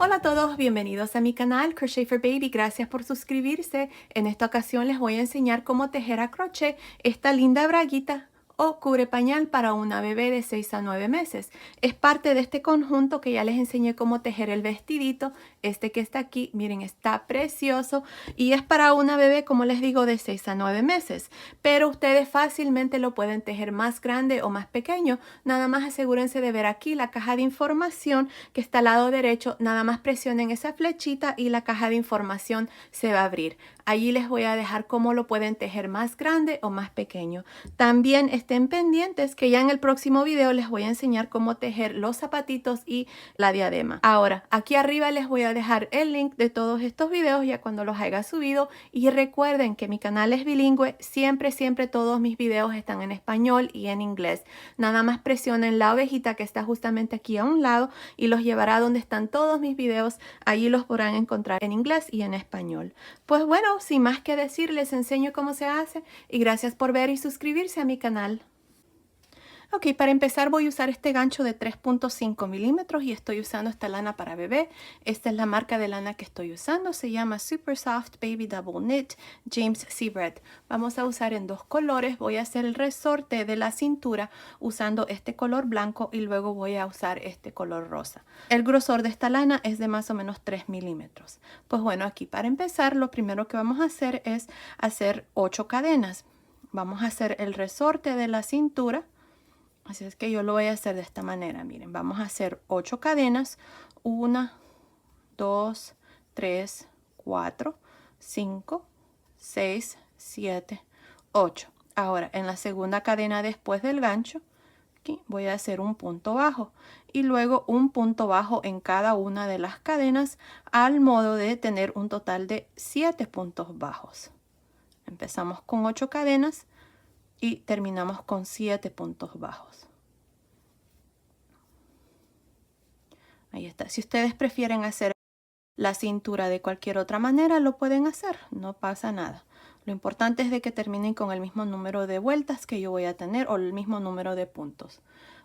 Hola a todos, bienvenidos a mi canal Crochet for Baby. Gracias por suscribirse. En esta ocasión les voy a enseñar cómo tejer a crochet esta linda braguita o cubre pañal para una bebé de 6 a 9 meses. Es parte de este conjunto que ya les enseñé cómo tejer el vestidito. Este que está aquí, miren, está precioso y es para una bebé, como les digo, de 6 a 9 meses. Pero ustedes fácilmente lo pueden tejer más grande o más pequeño. Nada más asegúrense de ver aquí la caja de información que está al lado derecho. Nada más presionen esa flechita y la caja de información se va a abrir. Allí les voy a dejar cómo lo pueden tejer más grande o más pequeño. También estén pendientes que ya en el próximo video les voy a enseñar cómo tejer los zapatitos y la diadema. Ahora, aquí arriba les voy a dejar el link de todos estos videos ya cuando los haya subido. Y recuerden que mi canal es bilingüe. Siempre todos mis videos están en español y en inglés. Nada más presionen la ovejita que está justamente aquí a un lado y los llevará donde están todos mis videos. Allí los podrán encontrar en inglés y en español. Pues bueno, sin más que decir, les enseño cómo se hace y gracias por ver y suscribirse a mi canal. Ok, para empezar voy a usar este gancho de 3.5 milímetros y estoy usando esta lana para bebé. Esta es la marca de lana que estoy usando. Se llama Super Soft Baby Double Knit James Seabread. Vamos a usar en dos colores. Voy a hacer el resorte de la cintura usando este color blanco y luego voy a usar este color rosa. El grosor de esta lana es de más o menos 3 milímetros. Pues bueno, aquí para empezar lo primero que vamos a hacer es hacer 8 cadenas. Vamos a hacer el resorte de la cintura. Así es que yo lo voy a hacer de esta manera. Miren, vamos a hacer 8 cadenas. 1, 2, 3, 4, 5, 6, 7, 8. Ahora, en la segunda cadena después del gancho, aquí voy a hacer un punto bajo. Y luego un punto bajo en cada una de las cadenas, al modo de tener un total de 7 puntos bajos. Empezamos con 8 cadenas y terminamos con 7 puntos bajos. Ahí está. Si ustedes prefieren hacer la cintura de cualquier otra manera, lo pueden hacer. No pasa nada. Lo importante es de que terminen con el mismo número de vueltas que yo voy a tener o el mismo número de puntos.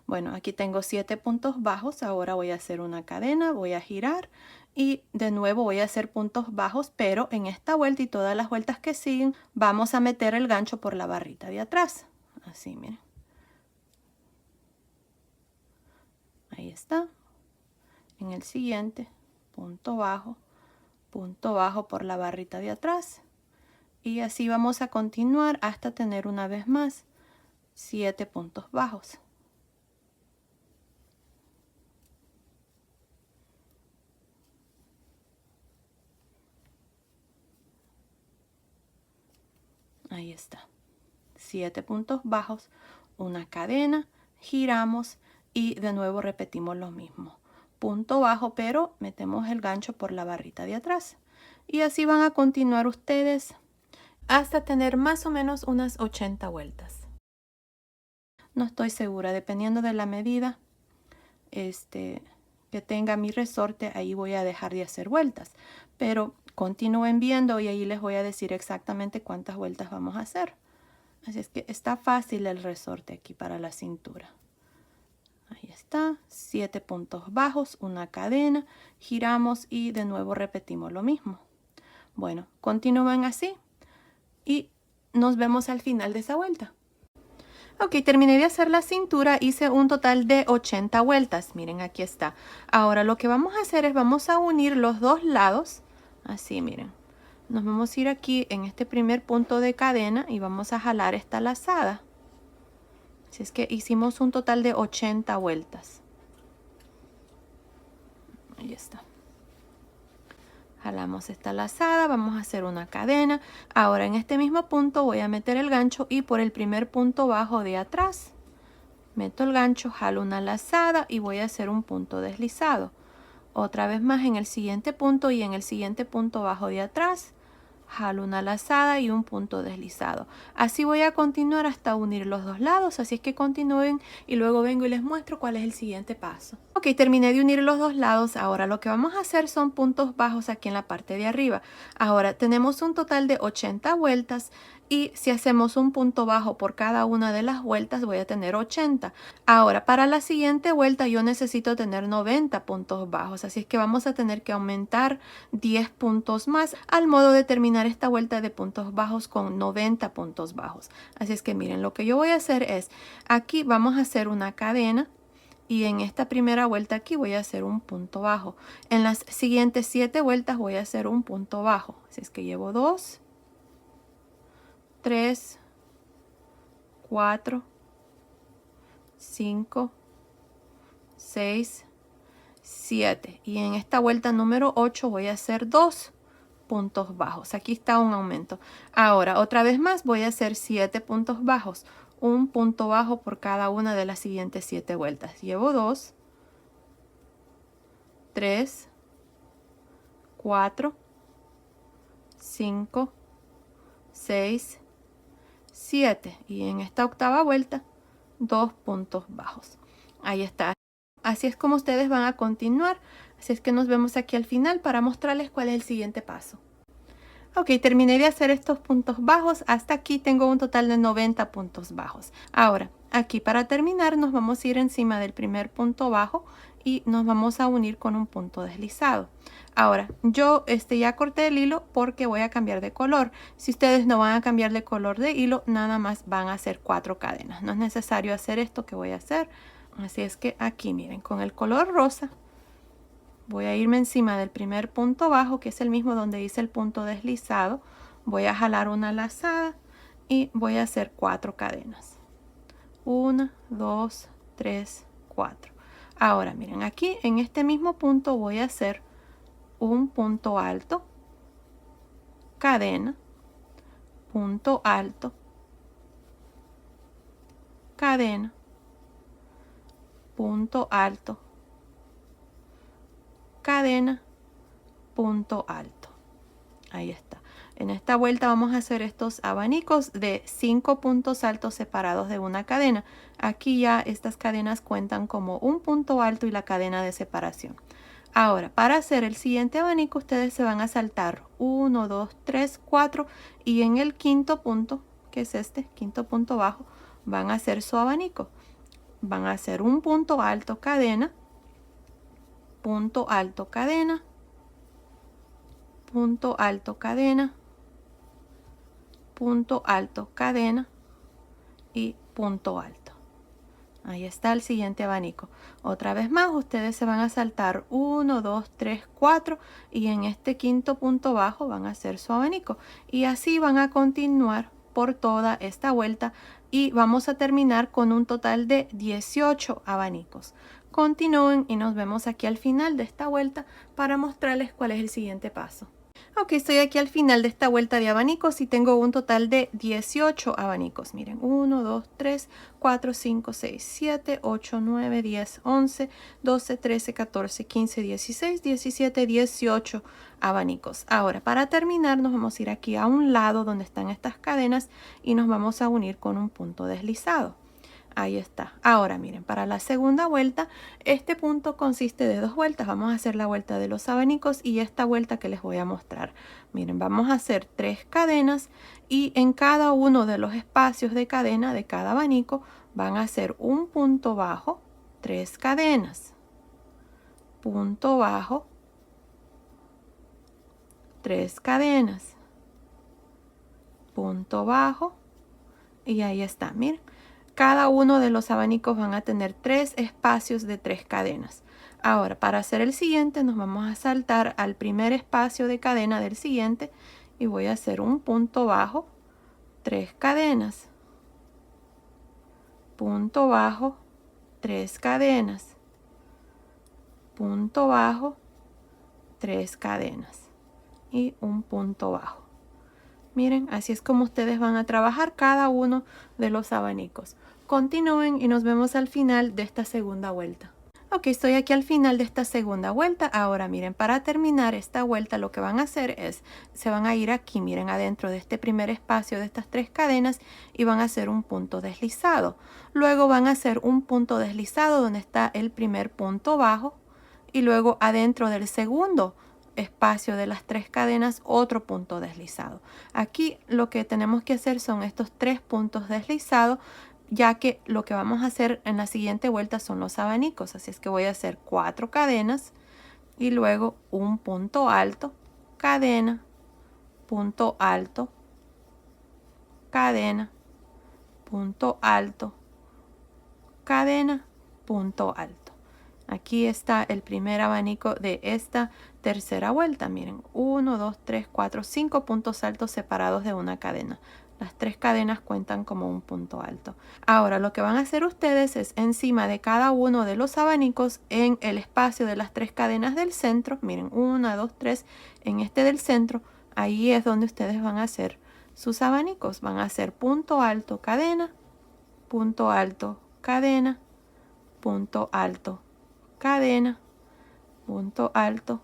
Bueno, aquí tengo 7 puntos bajos. Ahora voy a hacer una cadena, voy a girar y de nuevo voy a hacer puntos bajos, pero en esta vuelta y todas las vueltas que siguen vamos a meter el gancho por la barrita de atrás. Así, miren. Ahí está. En el siguiente, punto bajo por la barrita de atrás. Y así vamos a continuar hasta tener una vez más 7 puntos bajos. Ahí está. 7 puntos bajos, una cadena, giramos y de nuevo repetimos lo mismo. Punto bajo, pero metemos el gancho por la barrita de atrás. Y así van a continuar ustedes hasta tener más o menos unas 80 vueltas. No estoy segura, dependiendo de la medida que tenga mi resorte, ahí voy a dejar de hacer vueltas. Pero continúen viendo y ahí les voy a decir exactamente cuántas vueltas vamos a hacer. Así es que está fácil el resorte aquí para la cintura. Ahí está, 7 puntos bajos, una cadena, giramos y de nuevo repetimos lo mismo. Bueno, continúen así y nos vemos al final de esa vuelta. Ok, terminé de hacer la cintura, hice un total de 80 vueltas. Miren, aquí está. Ahora lo que vamos a hacer es vamos a unir los dos lados. Así, miren. Nos vamos a ir aquí en este primer punto de cadena y vamos a jalar esta lazada. Así es que hicimos un total de 80 vueltas. Ahí está. Jalamos esta lazada, vamos a hacer una cadena. Ahora en este mismo punto voy a meter el gancho y por el primer punto bajo de atrás meto el gancho, jalo una lazada y voy a hacer un punto deslizado. Otra vez más en el siguiente punto y en el siguiente punto bajo de atrás jalo una lazada y un punto deslizado. Así voy a continuar hasta unir los dos lados, así es que continúen y luego vengo y les muestro cuál es el siguiente paso. Ok, terminé de unir los dos lados. Ahora lo que vamos a hacer son puntos bajos aquí en la parte de arriba. Ahora tenemos un total de 80 vueltas Y si hacemos un punto bajo por cada una de las vueltas, voy a tener 80. Ahora, para la siguiente vuelta yo necesito tener 90 puntos bajos, así es que vamos a tener que aumentar 10 puntos más al modo de terminar esta vuelta de puntos bajos con 90 puntos bajos. Así es que miren, lo que yo voy a hacer es, aquí vamos a hacer una cadena y en esta primera vuelta aquí voy a hacer un punto bajo. En las siguientes 7 vueltas voy a hacer un punto bajo, así es que llevo 2, 3, 4, 5, 6, 7. Y en esta vuelta número 8 voy a hacer 2 puntos bajos. Aquí está un aumento. Ahora, otra vez más, voy a hacer 7 puntos bajos. Un punto bajo por cada una de las siguientes 7 vueltas. Llevo 2, 3, 4, 5, 6, 7. Y en esta octava vuelta, 2 puntos bajos. Ahí está. Así es como ustedes van a continuar. Así es que nos vemos aquí al final para mostrarles cuál es el siguiente paso. Ok, terminé de hacer estos puntos bajos. Hasta aquí tengo un total de 90 puntos bajos. Ahora, aquí para terminar nos vamos a ir encima del primer punto bajo y nos vamos a unir con un punto deslizado. Ahora, yo ya corté el hilo porque voy a cambiar de color. Si ustedes no van a cambiar de color de hilo, nada más van a hacer 4 cadenas. No es necesario hacer esto que voy a hacer. Así es que aquí miren, con el color rosa voy a irme encima del primer punto bajo, que es el mismo donde hice el punto deslizado. Voy a jalar una lazada y voy a hacer 4 cadenas. 1, 2, 3, 4. Ahora miren, aquí en este mismo punto voy a hacer un punto alto, cadena, punto alto, cadena, punto alto, cadena, punto alto. Ahí está. En esta vuelta vamos a hacer estos abanicos de 5 puntos altos separados de una cadena. Aquí ya estas cadenas cuentan como un punto alto y la cadena de separación. Ahora, para hacer el siguiente abanico, ustedes se van a saltar 1, 2, 3, 4 y en el quinto punto, que es este, quinto punto bajo, van a hacer su abanico. Van a hacer un punto alto, cadena, punto alto, cadena, punto alto, cadena, punto alto, cadena y punto alto. Ahí está el siguiente abanico. Otra vez más, ustedes se van a saltar 1, 2, 3, 4 y en este quinto punto bajo van a hacer su abanico. Y así van a continuar por toda esta vuelta y vamos a terminar con un total de 18 abanicos. Continúen y nos vemos aquí al final de esta vuelta para mostrarles cuál es el siguiente paso. Ok, estoy aquí al final de esta vuelta de abanicos y tengo un total de 18 abanicos. Miren, 1, 2, 3, 4, 5, 6, 7, 8, 9, 10, 11, 12, 13, 14, 15, 16, 17, 18 abanicos. Ahora, para terminar, nos vamos a ir aquí a un lado donde están estas cadenas y nos vamos a unir con un punto deslizado. Ahí está. Ahora miren, para la segunda vuelta, este punto consiste de 2 vueltas. Vamos a hacer la vuelta de los abanicos y esta vuelta que les voy a mostrar. Miren, vamos a hacer 3 cadenas y en cada uno de los espacios de cadena de cada abanico van a hacer un punto bajo, 3 cadenas, punto bajo, 3 cadenas, punto bajo y ahí está, miren. Cada uno de los abanicos van a tener 3 espacios de 3 cadenas. Ahora, para hacer el siguiente, nos vamos a saltar al primer espacio de cadena del siguiente y voy a hacer un punto bajo, 3 cadenas, punto bajo, 3 cadenas, punto bajo, 3 cadenas y un punto bajo. Miren, así es como ustedes van a trabajar cada uno de los abanicos. Continúen y nos vemos al final de esta segunda vuelta. Ok, estoy aquí al final de esta segunda vuelta. Ahora miren, para terminar esta vuelta lo que van a hacer es, se van a ir aquí, miren, adentro de este primer espacio de estas 3 cadenas y van a hacer un punto deslizado. Luego van a hacer un punto deslizado donde está el primer punto bajo y luego adentro del segundo espacio de las 3 cadenas otro punto deslizado. Aquí lo que tenemos que hacer son estos 3 puntos deslizados, ya que lo que vamos a hacer en la siguiente vuelta son los abanicos. Así es que voy a hacer 4 cadenas y luego un punto alto, cadena, punto alto, cadena, punto alto, cadena, punto alto. Aquí está el primer abanico de esta tercera vuelta. Miren, 1, 2, 3, 4, 5 puntos altos separados de una cadena. Las 3 cadenas cuentan como un punto alto. Ahora lo que van a hacer ustedes es encima de cada uno de los abanicos en el espacio de las 3 cadenas del centro. Miren, 1, 2, 3 en este del centro. Ahí es donde ustedes van a hacer sus abanicos. Van a hacer punto alto, cadena, punto alto, cadena, punto alto, cadena, punto alto,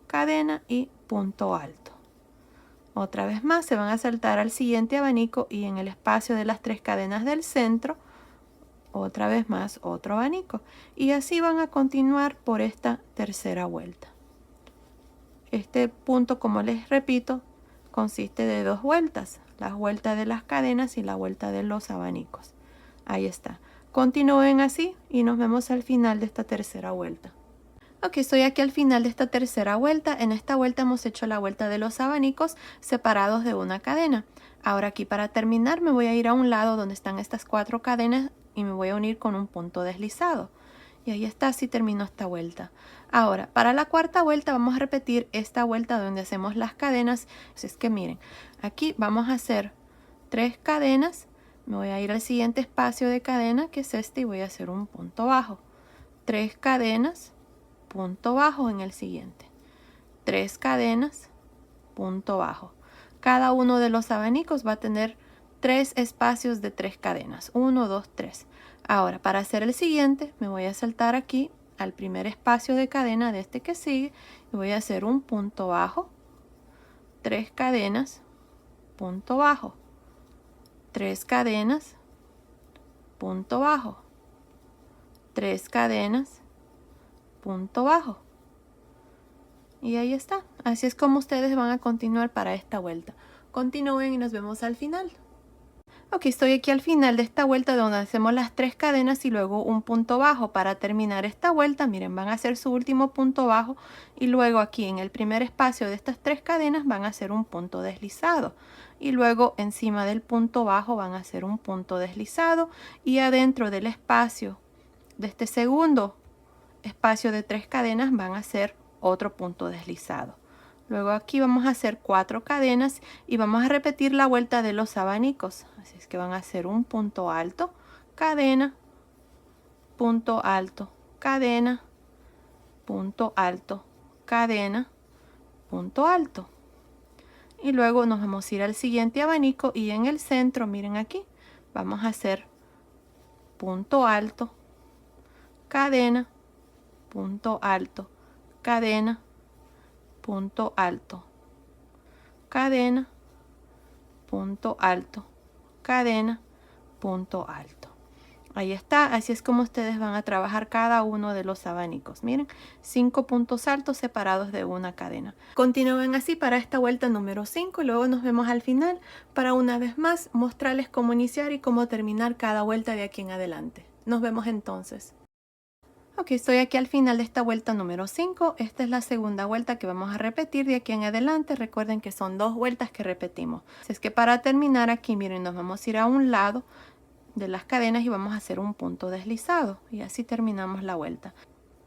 cadena y punto alto. Otra vez más se van a saltar al siguiente abanico y en el espacio de las 3 cadenas del centro, otra vez más otro abanico. Y así van a continuar por esta tercera vuelta. Este punto, como les repito, consiste de 2 vueltas, la vuelta de las cadenas y la vuelta de los abanicos. Ahí está. Continúen así y nos vemos al final de esta tercera vuelta. Ok, estoy aquí al final de esta tercera vuelta. En esta vuelta hemos hecho la vuelta de los abanicos separados de una cadena. Ahora aquí para terminar me voy a ir a un lado donde están estas 4 cadenas y me voy a unir con un punto deslizado. Y ahí está, así termino esta vuelta. Ahora, para la cuarta vuelta vamos a repetir esta vuelta donde hacemos las cadenas. Así es que miren, aquí vamos a hacer 3 cadenas. Me voy a ir al siguiente espacio de cadena, que es este, y voy a hacer un punto bajo. 3 cadenas, punto bajo en el siguiente. 3 cadenas, punto bajo. Cada uno de los abanicos va a tener 3 espacios de 3 cadenas. 1, 2, 3. Ahora, para hacer el siguiente, me voy a saltar aquí al primer espacio de cadena de este que sigue y voy a hacer un punto bajo, 3 cadenas, punto bajo, 3 cadenas, punto bajo, 3 cadenas, punto bajo. Y ahí está. Así es como ustedes van a continuar para esta vuelta. Continúen y nos vemos al final. Ok, estoy aquí al final de esta vuelta donde hacemos las 3 cadenas y luego un punto bajo. Para terminar esta vuelta, miren, van a hacer su último punto bajo y luego aquí en el primer espacio de estas 3 cadenas van a hacer un punto deslizado. Y luego encima del punto bajo van a hacer un punto deslizado y adentro del espacio de este segundo espacio de 3 cadenas van a hacer otro punto deslizado. Luego aquí vamos a hacer 4 cadenas y vamos a repetir la vuelta de los abanicos. Así es que van a hacer un punto alto, cadena, punto alto, cadena, punto alto, cadena, punto alto. Y luego nos vamos a ir al siguiente abanico y en el centro, miren aquí, vamos a hacer punto alto, cadena, punto alto, cadena, punto alto, cadena, punto alto, cadena, punto alto. Ahí está, así es como ustedes van a trabajar cada uno de los abanicos. Miren, 5 puntos altos separados de una cadena. Continúen así para esta vuelta número 5 y luego nos vemos al final para una vez más mostrarles cómo iniciar y cómo terminar cada vuelta de aquí en adelante. Nos vemos entonces. Ok, estoy aquí al final de esta vuelta número 5. Esta es la segunda vuelta que vamos a repetir de aquí en adelante. Recuerden que son 2 vueltas que repetimos. Así es que para terminar aquí, miren, nos vamos a ir a un lado de las cadenas y vamos a hacer un punto deslizado. Y así terminamos la vuelta.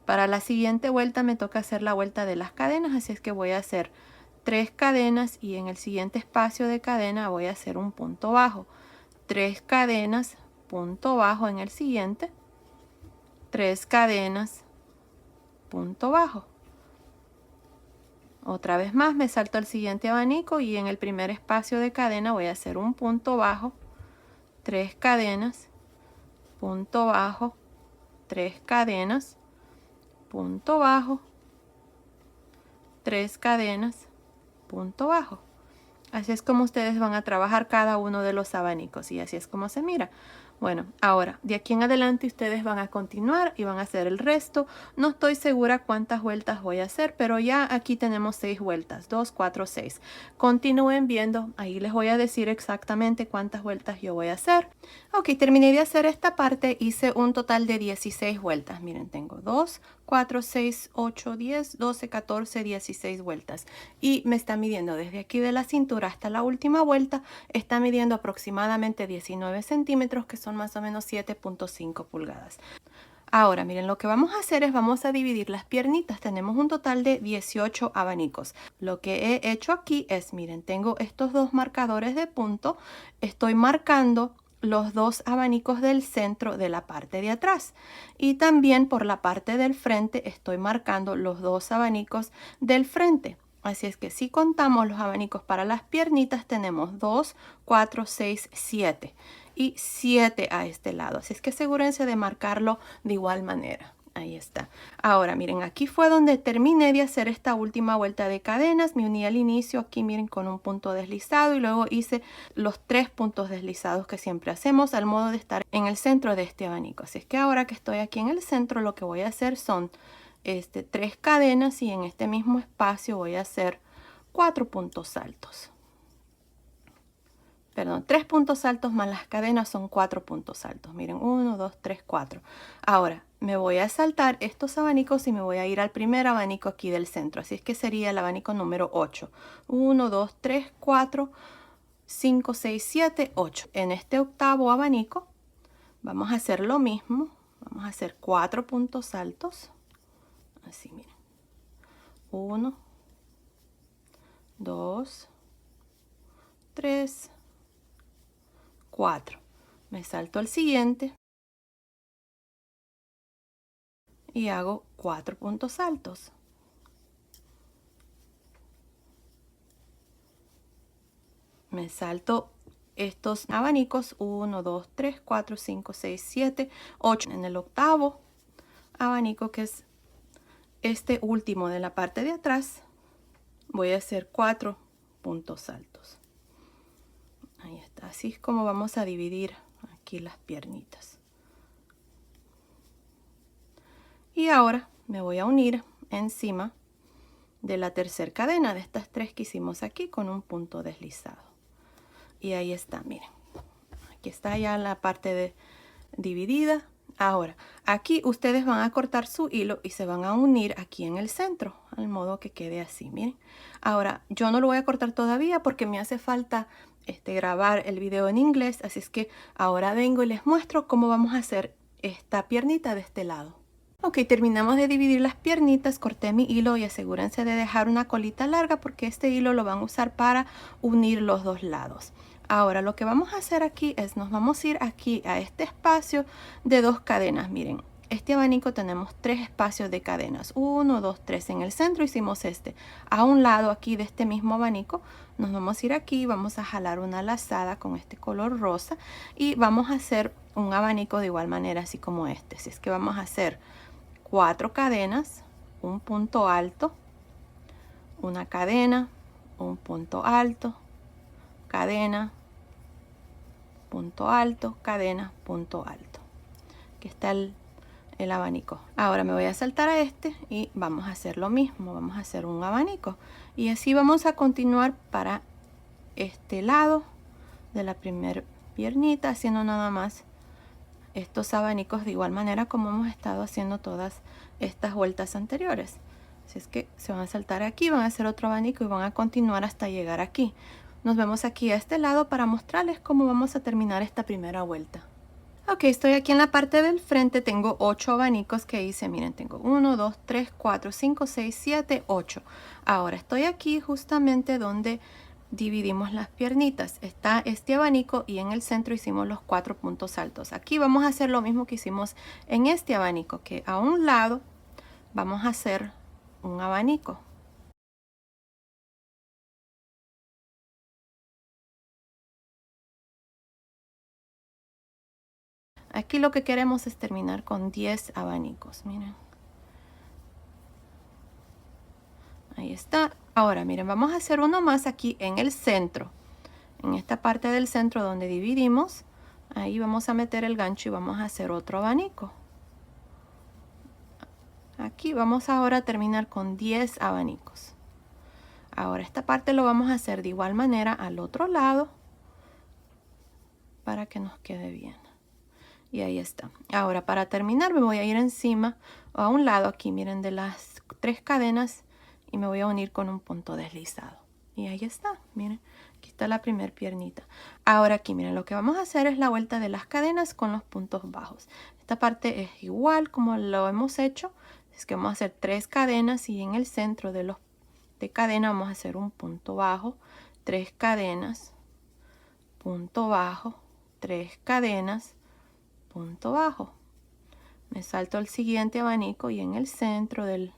Para la siguiente vuelta me toca hacer la vuelta de las cadenas. Así es que voy a hacer 3 cadenas y en el siguiente espacio de cadena voy a hacer un punto bajo. 3 cadenas, punto bajo en el siguiente. 3 cadenas, punto bajo. Otra vez más me salto al siguiente abanico y en el primer espacio de cadena voy a hacer un punto bajo, 3 cadenas, punto bajo, 3 cadenas, punto bajo, 3 cadenas, punto bajo. Así es como ustedes van a trabajar cada uno de los abanicos y así es como se mira. Bueno, ahora, de aquí en adelante ustedes van a continuar y van a hacer el resto. No estoy segura cuántas vueltas voy a hacer, pero ya aquí tenemos 6 vueltas, 2, 4, 6. Continúen viendo, ahí les voy a decir exactamente cuántas vueltas yo voy a hacer. Ok, terminé de hacer esta parte, hice un total de 16 vueltas. Miren, tengo 2, 4, 6, 8, 10, 12, 14, 16 vueltas. Y me está midiendo desde aquí de la cintura hasta la última vuelta, está midiendo aproximadamente 19 centímetros, que son más o menos 7.5 pulgadas. Ahora, miren, lo que vamos a hacer es vamos a dividir las piernitas. Tenemos un total de 18 abanicos. Lo que he hecho aquí es, miren, tengo estos dos marcadores de punto. Estoy marcando los dos abanicos del centro de la parte de atrás. Y también por la parte del frente estoy marcando los dos abanicos del frente. Así es que si contamos los abanicos para las piernitas, tenemos 2, 4, 6, 7 y 7 a este lado. Así es que asegúrense de marcarlo de igual manera. Ahí está. Ahora, miren, aquí fue donde terminé de hacer esta última vuelta de cadenas. Me uní al inicio aquí, miren, con un punto deslizado y luego hice los 3 puntos deslizados que siempre hacemos al modo de estar en el centro de este abanico. Así es que ahora que estoy aquí en el centro, lo que voy a hacer son 3 cadenas y en este mismo espacio voy a hacer 4 puntos altos. Perdón, 3 puntos altos más las cadenas son 4 puntos altos. Miren, 1, 2, 3, 4. Ahora, me voy a saltar estos abanicos y me voy a ir al primer abanico aquí del centro. Así es que sería el abanico número 8. 1, 2, 3, 4, 5, 6, 7, 8. En este octavo abanico vamos a hacer lo mismo. Vamos a hacer 4 puntos altos. Así, miren. 1, 2, 3, 4. Me salto al siguiente y hago 4 puntos altos. Me salto estos abanicos 1, 2, 3, 4, 5, 6, 7, 8. En el octavo abanico, que es este último de la parte de atrás, voy a hacer 4 puntos altos. Ahí está. Así es como vamos a dividir aquí las piernitas. Y ahora me voy a unir encima de la tercera cadena de estas 3 que hicimos aquí con un punto deslizado. Y ahí está, miren. Aquí está ya la parte dividida. Ahora, aquí ustedes van a cortar su hilo y se van a unir aquí en el centro, al modo que quede así, miren. Ahora, yo no lo voy a cortar todavía porque me hace falta grabar el video en inglés, así es que ahora vengo y les muestro cómo vamos a hacer esta piernita de este lado. Ok, terminamos de dividir las piernitas, corté mi hilo y asegúrense de dejar una colita larga porque este hilo lo van a usar para unir los dos lados. Ahora lo que vamos a hacer aquí es nos vamos a ir aquí a este espacio de 2 cadenas. Miren, este abanico tenemos 3 espacios de cadenas. 1, 2, 3 en el centro hicimos este. A un lado aquí de este mismo abanico nos vamos a ir aquí, vamos a jalar una lazada con este color rosa y vamos a hacer un abanico de igual manera así como este. Así es que vamos a hacer 4 cadenas, un punto alto, una cadena, un punto alto, cadena, punto alto, cadena, punto alto. Aquí está el abanico. Ahora me voy a saltar a este y vamos a hacer lo mismo. Vamos a hacer un abanico. Y así vamos a continuar para este lado de la primera piernita, haciendo nada más estos abanicos de igual manera como hemos estado haciendo todas estas vueltas anteriores. Así es que se van a saltar aquí, van a hacer otro abanico y van a continuar hasta llegar aquí. Nos vemos aquí a este lado para mostrarles cómo vamos a terminar esta primera vuelta. Ok, estoy aquí en la parte del frente, tengo 8 abanicos que hice. Miren, tengo 1, 2, 3, 4, 5, 6, 7, 8. Ahora estoy aquí justamente donde dividimos las piernitas. Está este abanico y en el centro hicimos los 4 puntos altos. Aquí vamos a hacer lo mismo que hicimos en este abanico, que a un lado vamos a hacer un abanico. Aquí lo que queremos es terminar con 10 abanicos, miren. Ahí está. Ahora, miren, vamos a hacer uno más aquí en el centro. En esta parte del centro donde dividimos, Ahí vamos a meter el gancho y vamos a hacer otro abanico. Aquí vamos ahora a terminar con 10 abanicos. Ahora esta parte lo vamos a hacer de igual manera al otro lado para que nos quede bien. Y ahí está. Ahora para terminar me voy a ir encima o a un lado aquí, miren, de las 3 cadenas y me voy a unir con un punto deslizado. Y ahí está, miren, aquí está la primer piernita. Ahora aquí, miren, lo que vamos a hacer es la vuelta de las cadenas con los puntos bajos. Esta parte es igual como lo hemos hecho, es que vamos a hacer 3 cadenas y en el centro de cadena vamos a hacer un punto bajo, 3 cadenas, punto bajo, 3 cadenas, punto bajo. Me salto al siguiente abanico y en el centro del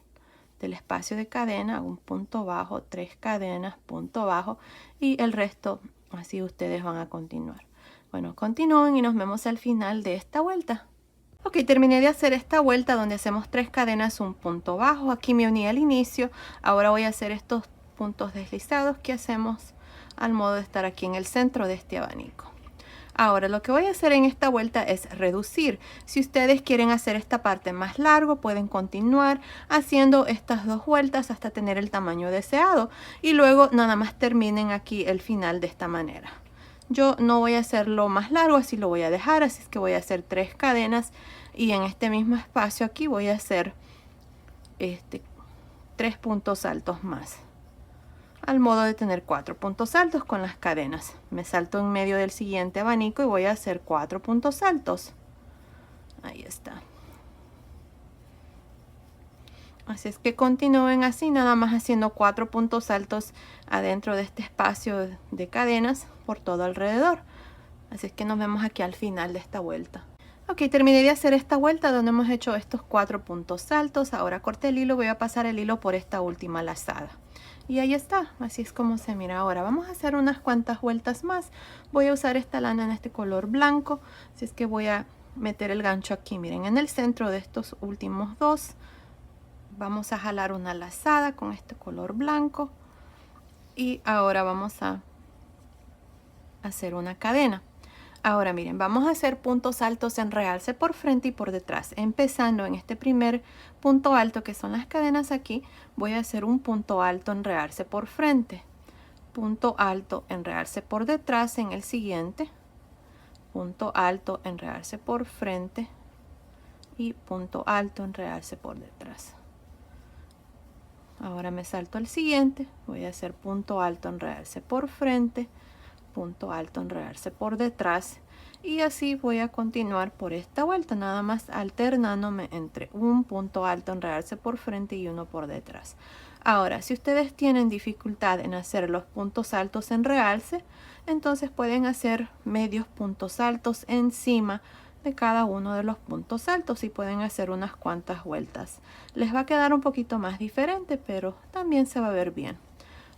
espacio de cadena hago un punto bajo, 3 cadenas, punto bajo y el resto así ustedes van a continuar. Bueno, continúen y nos vemos al final de esta vuelta. Ok, terminé de hacer esta vuelta donde hacemos 3 cadenas, un punto bajo. Aquí me uní al inicio. Ahora voy a hacer estos puntos deslizados que hacemos al modo de estar aquí en el centro de este abanico. Ahora lo que voy a hacer en esta vuelta es reducir. Si ustedes quieren hacer esta parte más largo, pueden continuar haciendo estas 2 vueltas hasta tener el tamaño deseado. Y luego nada más terminen aquí el final de esta manera. Yo no voy a hacerlo más largo, así lo voy a dejar. Así es que voy a hacer 3 cadenas y en este mismo espacio aquí voy a hacer 3 puntos altos más, al modo de tener 4 puntos altos con las cadenas. Me salto en medio del siguiente abanico y voy a hacer 4 puntos altos. Ahí está. Así es que continúen así, nada más haciendo 4 puntos altos adentro de este espacio de cadenas por todo alrededor. Así es que nos vemos aquí al final de esta vuelta. Ok, terminé de hacer esta vuelta donde hemos hecho estos 4 puntos altos. Ahora corté el hilo, voy a pasar el hilo por esta última lazada. Y ahí está, así es como se mira. Ahora vamos a hacer unas cuantas vueltas más. Voy a usar esta lana en este color blanco, así es que voy a meter el gancho aquí, miren, en el centro de estos últimos 2. Vamos a jalar una lazada con este color blanco y ahora vamos a hacer una cadena. Ahora miren, vamos a hacer puntos altos en realce por frente y por detrás. Empezando en este primer punto alto que son las cadenas aquí, voy a hacer un punto alto en realce por frente, punto alto en realce por detrás en el siguiente, punto alto en realce por frente y punto alto en realce por detrás. Ahora me salto al siguiente, voy a hacer punto alto en realce por frente, punto alto en realce por detrás y así voy a continuar por esta vuelta, nada más alternándome entre un punto alto en realce por frente y uno por detrás. Ahora, si ustedes tienen dificultad en hacer los puntos altos en realce, entonces pueden hacer medios puntos altos encima de cada uno de los puntos altos y pueden hacer unas cuantas vueltas. Les va a quedar un poquito más diferente, pero también se va a ver bien.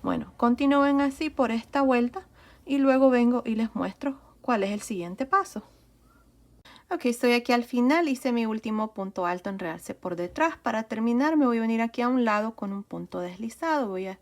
Bueno, continúen así por esta vuelta y luego vengo y les muestro cuál es el siguiente paso. Ok, estoy aquí al final, hice mi último punto alto en realce por detrás. Para terminar me voy a unir aquí a un lado con un punto deslizado. Voy a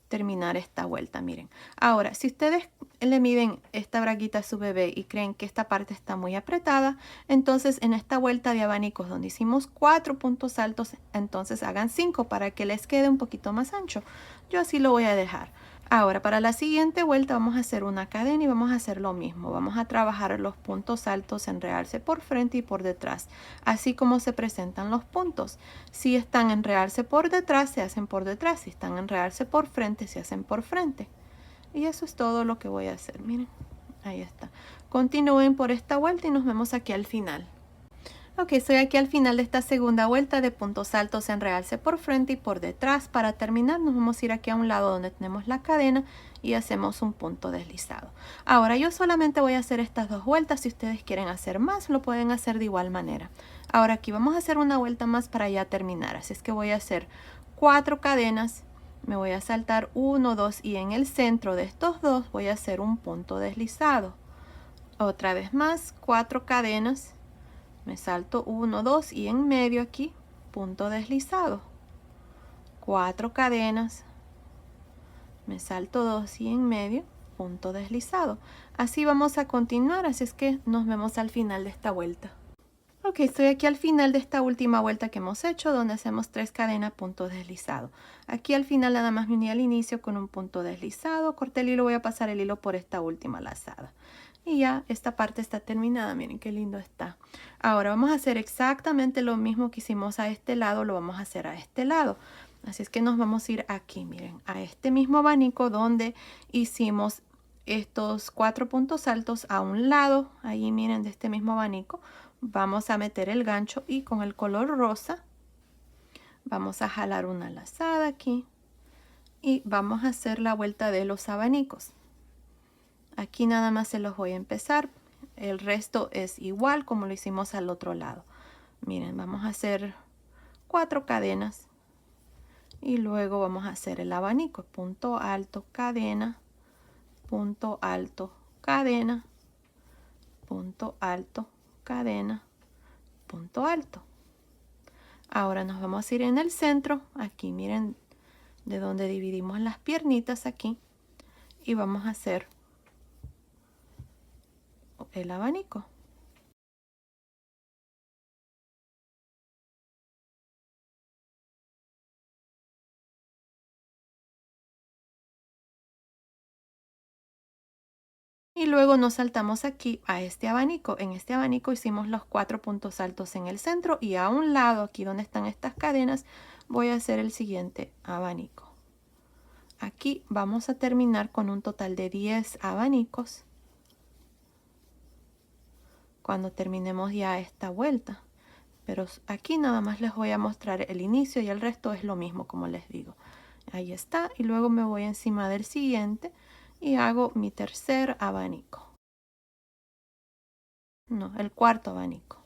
terminar esta vuelta, miren. Ahora, si ustedes le miden esta braguita a su bebé y creen que esta parte está muy apretada, entonces en esta vuelta de abanicos donde hicimos 4 puntos altos, entonces hagan 5 para que les quede un poquito más ancho. Yo así lo voy a dejar. Ahora para la siguiente vuelta vamos a hacer una cadena y vamos a hacer lo mismo. Vamos a trabajar los puntos altos en realce por frente y por detrás, así como se presentan los puntos. Si están en realce por detrás, se hacen por detrás. Si están en realce por frente, se hacen por frente. Y eso es todo lo que voy a hacer. Miren, ahí está. Continúen por esta vuelta y nos vemos aquí al final. Ok, estoy aquí al final de esta segunda vuelta de puntos altos en realce por frente y por detrás. Para terminar nos vamos a ir aquí a un lado donde tenemos la cadena y hacemos un punto deslizado. Ahora yo solamente voy a hacer estas 2 vueltas. Si ustedes quieren hacer más, lo pueden hacer de igual manera. Ahora aquí vamos a hacer una vuelta más para ya terminar. Así es que voy a hacer 4 cadenas. Me voy a saltar 1, 2 y en el centro de estos 2 voy a hacer un punto deslizado. Otra vez más, 4 cadenas. Me salto 1, 2 y en medio aquí, punto deslizado. 4 cadenas. Me salto 2 y en medio, punto deslizado. Así vamos a continuar, así es que nos vemos al final de esta vuelta. Ok, estoy aquí al final de esta última vuelta que hemos hecho, donde hacemos 3 cadenas punto deslizado. Aquí al final nada más me uní al inicio con un punto deslizado, corté el hilo, voy a pasar el hilo por esta última lazada. Y ya esta parte está terminada, miren qué lindo está. Ahora vamos a hacer exactamente lo mismo que hicimos a este lado, lo vamos a hacer a este lado. Así es que nos vamos a ir aquí, miren, a este mismo abanico donde hicimos estos 4 puntos altos a un lado, ahí miren de este mismo abanico. Vamos a meter el gancho y con el color rosa vamos a jalar una lazada aquí y vamos a hacer la vuelta de los abanicos. Aquí nada más se los voy a empezar, el resto es igual como lo hicimos al otro lado. Miren, vamos a hacer 4 cadenas y luego vamos a hacer el abanico, punto alto, cadena, punto alto, cadena, punto alto, cadena, punto alto. Ahora nos vamos a ir en el centro, aquí miren de donde dividimos las piernitas aquí, y vamos a hacer el abanico. Y luego nos saltamos aquí a este abanico. En este abanico hicimos los 4 puntos altos en el centro y a un lado, aquí donde están estas cadenas, voy a hacer el siguiente abanico. Aquí vamos a terminar con un total de 10 abanicos cuando terminemos ya esta vuelta. Pero aquí nada más les voy a mostrar el inicio y el resto es lo mismo, como les digo. Ahí está, y luego me voy encima del siguiente y hago mi tercer abanico. No, el cuarto abanico.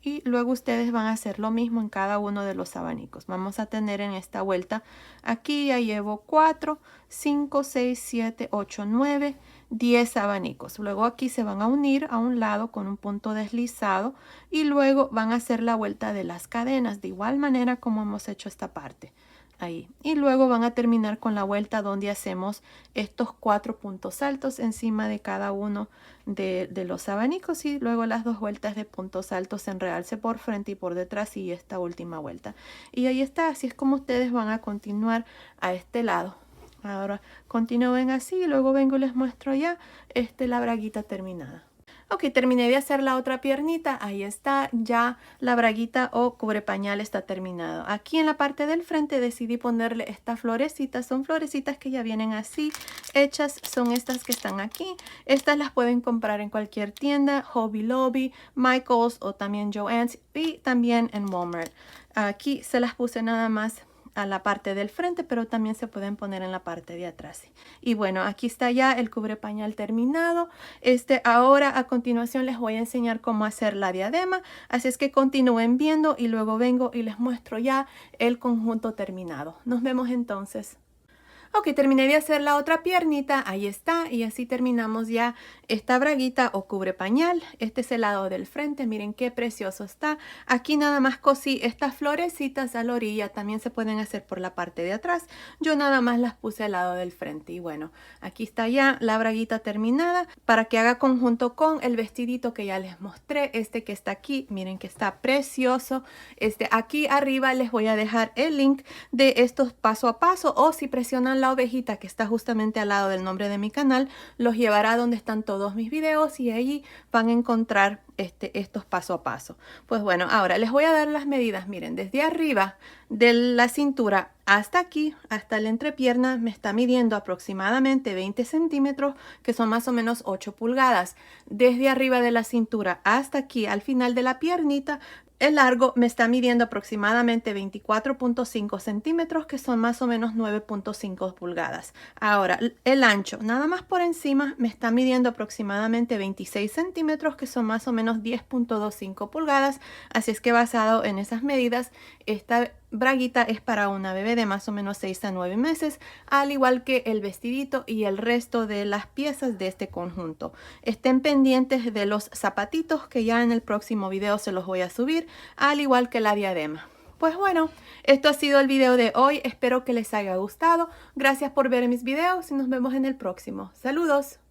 Y luego ustedes van a hacer lo mismo en cada uno de los abanicos. Vamos a tener en esta vuelta, aquí ya llevo 4, 5, 6, 7, 8, 9, 10 abanicos. Luego aquí se van a unir a un lado con un punto deslizado y luego van a hacer la vuelta de las cadenas de igual manera como hemos hecho esta parte. Ahí. Y luego van a terminar con la vuelta donde hacemos estos 4 puntos altos encima de cada uno de los abanicos y luego las 2 vueltas de puntos altos en realce por frente y por detrás y esta última vuelta. Y ahí está, así es como ustedes van a continuar a este lado. Ahora continúen así y luego vengo y les muestro ya la braguita terminada. Ok, terminé de hacer la otra piernita, ahí está, ya la braguita o cubre pañal está terminado. Aquí en la parte del frente decidí ponerle estas florecitas, son florecitas que ya vienen así hechas, son estas que están aquí. Estas las pueden comprar en cualquier tienda, Hobby Lobby, Michaels o también Joann's y también en Walmart. Aquí se las puse nada más a la parte del frente, pero también se pueden poner en la parte de atrás. Y bueno, aquí está ya el cubre pañal terminado. Ahora a continuación les voy a enseñar cómo hacer la diadema, así es que continúen viendo y luego vengo y les muestro ya el conjunto terminado. Nos vemos entonces. Ok, terminé de hacer la otra piernita, ahí está, y así terminamos ya esta braguita o cubre pañal. Este es el lado del frente, miren qué precioso está. Aquí nada más cosí estas florecitas a la orilla, también se pueden hacer por la parte de atrás. Yo nada más las puse al lado del frente y bueno, aquí está ya la braguita terminada para que haga conjunto con el vestidito que ya les mostré, que está aquí, miren que está precioso. Aquí arriba les voy a dejar el link de estos paso a paso o si presionan la ovejita que está justamente al lado del nombre de mi canal, los llevará donde están todos mis videos y allí van a encontrar estos paso a paso. Pues bueno, ahora les voy a dar las medidas. Miren, desde arriba de la cintura hasta aquí, hasta la entrepierna, me está midiendo aproximadamente 20 centímetros, que son más o menos 8 pulgadas. Desde arriba de la cintura hasta aquí, al final de la piernita, el largo me está midiendo aproximadamente 24.5 centímetros, que son más o menos 9.5 pulgadas. Ahora, el ancho, nada más por encima, me está midiendo aproximadamente 26 centímetros, que son más o menos 10.25 pulgadas. Así es que basado en esas medidas, esta braguita es para una bebé de más o menos 6 a 9 meses, al igual que el vestidito y el resto de las piezas de este conjunto. Estén pendientes de los zapatitos que ya en el próximo video se los voy a subir, al igual que la diadema. Pues bueno, esto ha sido el video de hoy. Espero que les haya gustado. Gracias por ver mis videos y nos vemos en el próximo. ¡Saludos!